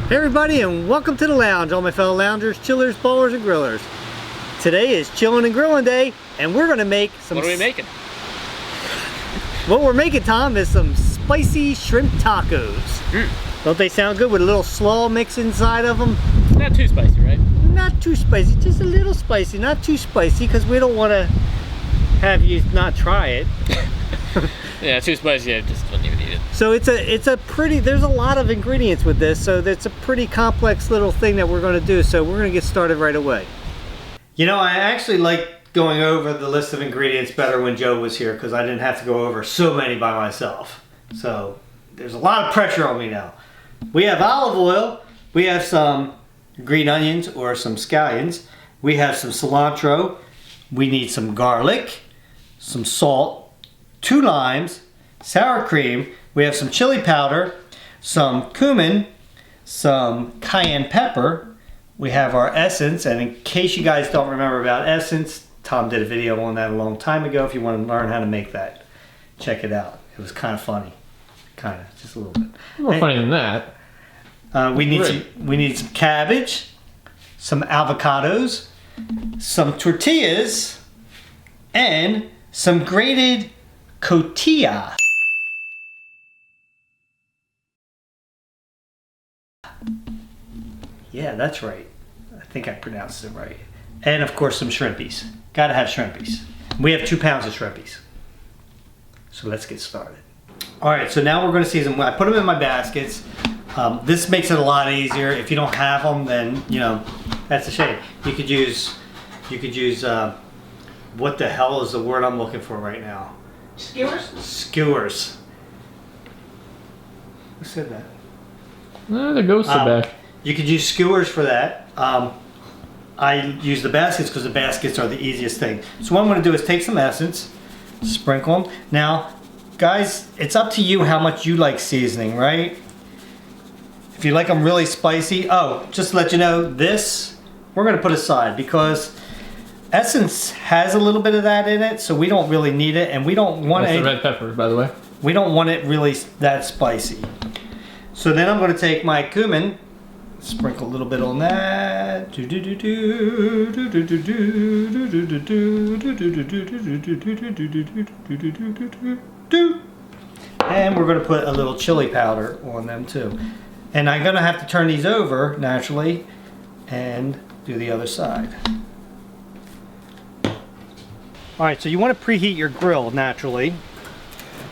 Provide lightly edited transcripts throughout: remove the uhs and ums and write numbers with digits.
Hey everybody, and welcome to the lounge, all my fellow loungers, chillers, ballers, and grillers. Today is chilling and grilling day, and we're gonna make some... What are we making? What we're making, Tom, is some spicy shrimp tacos. Don't they sound good with a little slaw mix inside of them? Not too spicy, right? Not too spicy, just a little spicy, not too spicy, because we don't want to have you not try it. Yeah, too spicy, I just wouldn't even eat it. So it's a pretty, there's a lot of ingredients with this, so it's a pretty complex little thing that we're going to do, so we're going to get started right away. You know, I actually like going over the list of ingredients better when Joe was here, because I didn't have to go over so many by myself. So there's a lot of pressure on me now. We have olive oil, we have some green onions or some scallions, we have some cilantro, we need some garlic, some salt, 2 limes, sour cream, we have some chili powder, some cumin, some cayenne pepper, we have our essence, and in case you guys don't remember about essence, Tom did a video on that a long time ago. If you want to learn how to make that, check it out. It was kind of funny. Kind of, just a little bit. More funny than that. We need some cabbage, some avocados, some tortillas, and some grated cotija. Yeah, that's right. I think I pronounced it right. And of course some shrimpies. Gotta have shrimpies. We have 2 pounds of shrimpies. So let's get started. All right, so now we're gonna season. I put them in my baskets. This makes it a lot easier. If you don't have them, then, you know, that's a shame. You could use, what the hell is the word I'm looking for right now? Skewers? Skewers. Who said that? No, the ghosts are back. You could use skewers for that. I use the baskets because the baskets are the easiest thing. So what I'm going to do is take some essence, sprinkle them. Now, guys, it's up to you how much you like seasoning, right? If you like them really spicy, just to let you know, this we're going to put aside because essence has a little bit of that in it, so we don't really need it, and we don't want That's the red pepper, by the way. We don't want it really that spicy. So then I'm going to take my cumin, sprinkle a little bit on that, and we're going to put a little chili powder on them too. And I'm going to have to turn these over naturally and do the other side. Alright, so you want to preheat your grill naturally.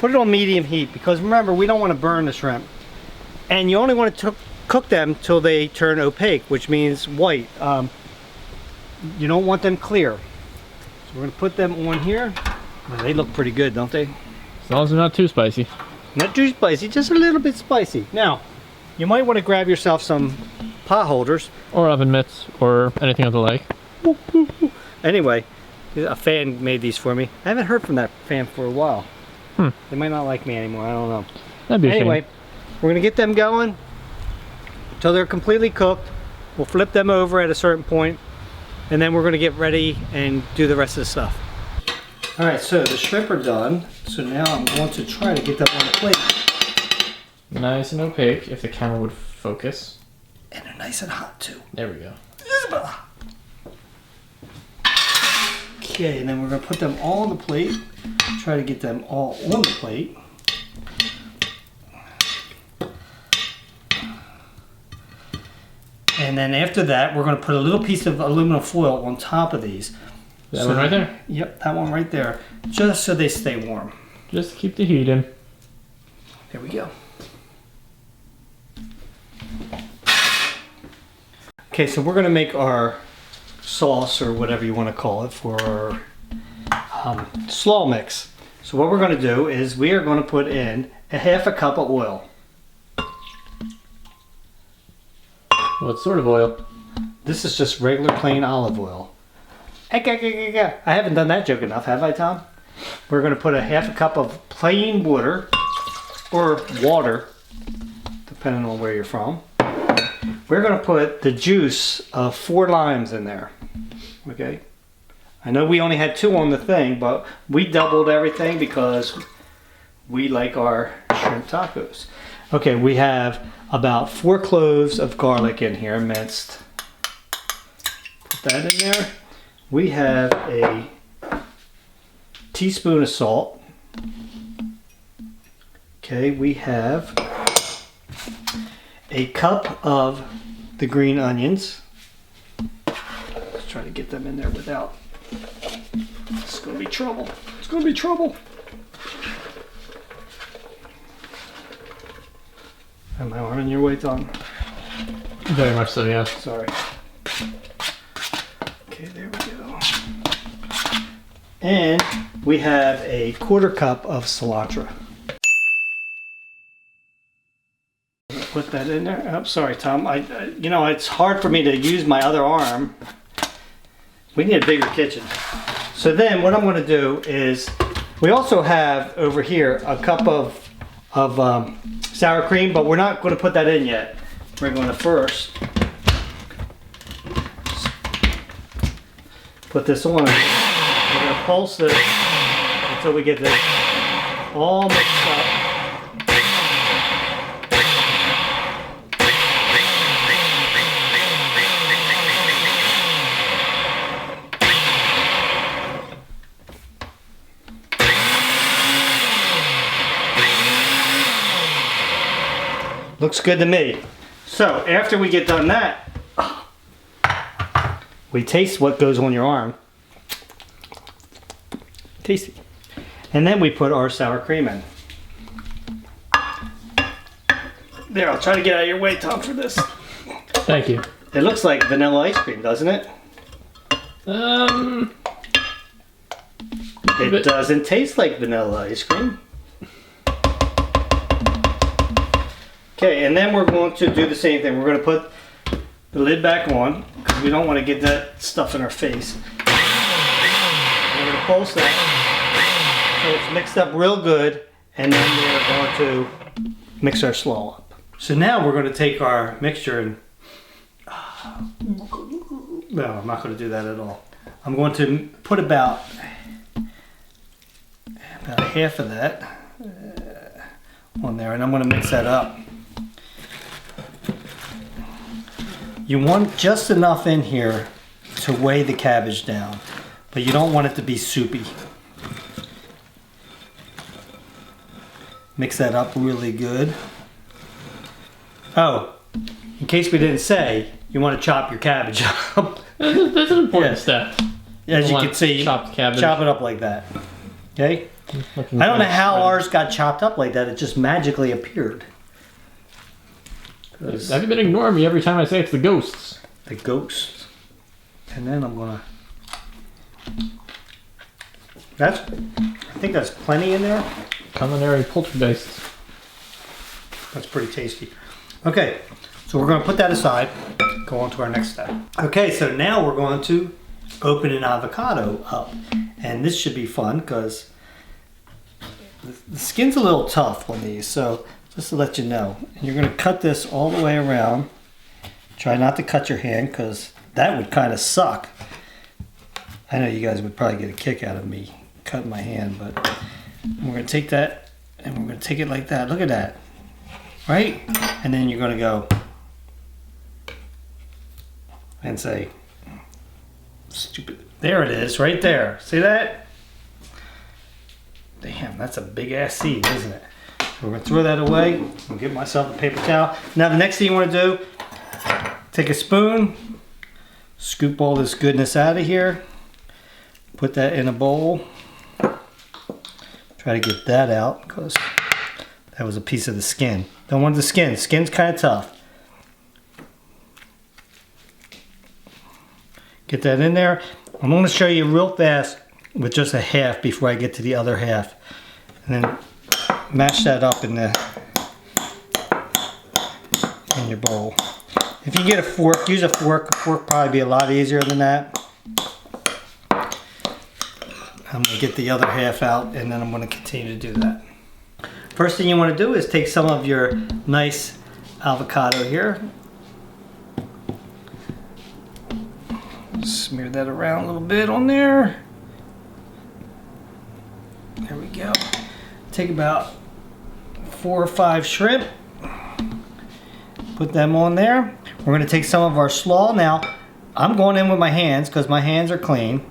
Put it on medium heat because remember, we don't want to burn the shrimp. And you only want to cook them till they turn opaque, which means white. You don't want them clear. So we're going to put them on here. Well, they look pretty good, don't they? As long as they're not too spicy. Not too spicy, just a little bit spicy. Now, you might want to grab yourself some pot holders. Or oven mitts, or anything of the like. Anyway, a fan made these for me. I haven't heard from that fan for a while. They might not like me anymore, I don't know. That'd be a anyway, shame. We're going to get them going until they're completely cooked. We'll flip them over at a certain point, and then we're going to get ready and do the rest of the stuff. Alright, so the shrimp are done. So now I'm going to try to get them on the plate. Nice and opaque, if the camera would focus. And they're nice and hot too. There we go. Okay, and then we're going to put them all on the plate. Try to get them all on the plate. And then after that, we're going to put a little piece of aluminum foil on top of these. That one right there? Yep, that one right there. Just so they stay warm. Just to keep the heat in. There we go. Okay, so we're going to make our sauce, or whatever you want to call it, for our slaw mix. So what we're going to do is we are going to put in a half a cup of oil. What sort of oil? This is just regular plain olive oil. I haven't done that joke enough, have I, Tom? We're going to put a half a cup of plain water, or water, depending on where you're from. We're going to put the juice of 4 limes in there. Okay? I know we only had 2 on the thing, but we doubled everything because we like our shrimp tacos. Okay, we have about 4 cloves of garlic in here, minced. Put that in there. We have a teaspoon of salt. Okay, we have a cup of the green onions. Let's try to get them in there without. It's gonna be trouble. It's gonna be trouble. Am I arming your way, Tom? Very much so, yes. Sorry. Okay, there we go. And we have a 1/4 cup of cilantro. Put that in there. Oh, sorry, Tom. You know, it's hard for me to use my other arm. We need a bigger kitchen. So then what I'm going to do is, we also have over here a cup of sour cream, but we're not going to put that in yet. We're going to first put this on. We're going to pulse this until we get this all mixed up. Looks good to me. So after we get done that, we taste what goes on your arm. Tasty. And then we put our sour cream in. There, I'll try to get out of your way, Tom, for this. Thank you. It looks like vanilla ice cream, doesn't it? It doesn't taste like vanilla ice cream. Okay, and then we're going to do the same thing. We're going to put the lid back on because we don't want to get that stuff in our face. We're going to pulse that so it's mixed up real good, and then we're going to mix our slaw up. So now we're going to take our mixture and... No, I'm not going to do that at all. I'm going to put about half of that on there, and I'm going to mix that up. You want just enough in here to weigh the cabbage down, but you don't want it to be soupy. Mix that up really good. Oh, in case we didn't say, you want to chop your cabbage up. That's an important step. As you can see, chopped cabbage. Chop it up like that. Okay? I don't know how ours got chopped up like that. It just magically appeared. Have you been ignoring me every time I say it's the ghosts? The ghosts. And then I'm gonna... I think that's plenty in there. Culinary poltergeist. That's pretty tasty. Okay, so we're gonna put that aside, go on to our next step. Okay, so now we're going to open an avocado up. And this should be fun because the skin's a little tough on these, so just to let you know. And you're gonna cut this all the way around. Try not to cut your hand because that would kind of suck. I know you guys would probably get a kick out of me cutting my hand, but we're gonna take that and we're gonna take it like that. Look at that, right? And then you're gonna go and say, stupid. There it is, right there. See that? Damn, that's a big ass seed, isn't it? We're gonna throw that away. I'll get myself a paper towel. Now the next thing you wanna do, take a spoon, scoop all this goodness out of here, put that in a bowl. Try to get that out because that was a piece of the skin. Don't want the skin. Skin's kind of tough. Get that in there. I'm going to show you real fast with just a half before I get to the other half. And then mash that up in your bowl. If you get a fork, use a fork. A fork probably be a lot easier than that. I'm going to get the other half out and then I'm going to continue to do that. First thing you want to do is take some of your nice avocado here. Smear that around a little bit on there. There we go. Take about 4 or 5 shrimp. Put them on there. We're going to take some of our slaw. Now, I'm going in with my hands because my hands are clean.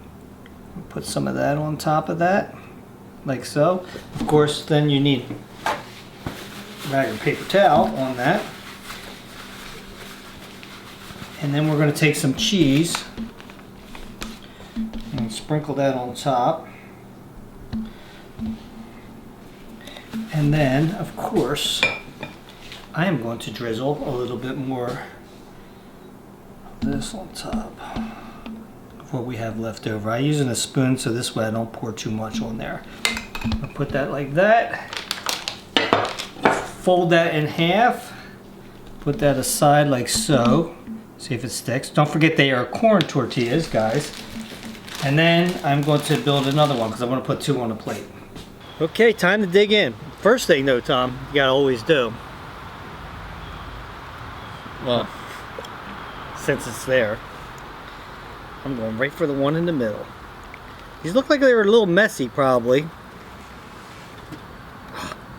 Put some of that on top of that, like so. Of course, then you need a rag or paper towel on that. And then we're going to take some cheese and sprinkle that on top. And then, of course, I am going to drizzle a little bit more of this on top of what we have left over. I'm using a spoon so this way I don't pour too much on there. I'll put that like that. Fold that in half. Put that aside like so. See if it sticks. Don't forget they are corn tortillas, guys. And then I'm going to build another one because I want to put 2 on a plate. Okay, time to dig in. First thing though, Tom, you gotta always do. Well, Since it's there, I'm going right for the one in the middle. These look like they were a little messy, probably.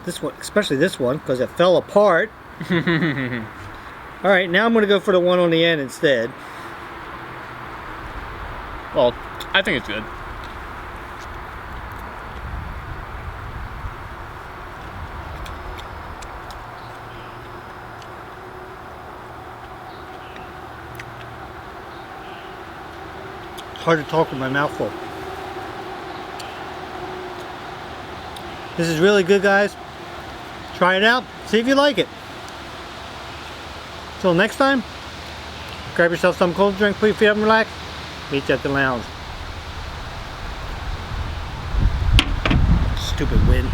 This one, especially this one, because it fell apart. All right, now I'm going to go for the one on the end instead. well, I think it's good. It's hard to talk with my mouth full. This is really good, guys. Try it out. See if you like it. Till next time, grab yourself some cold drink, put your feet up and relax. Meet you at the lounge. Stupid wind.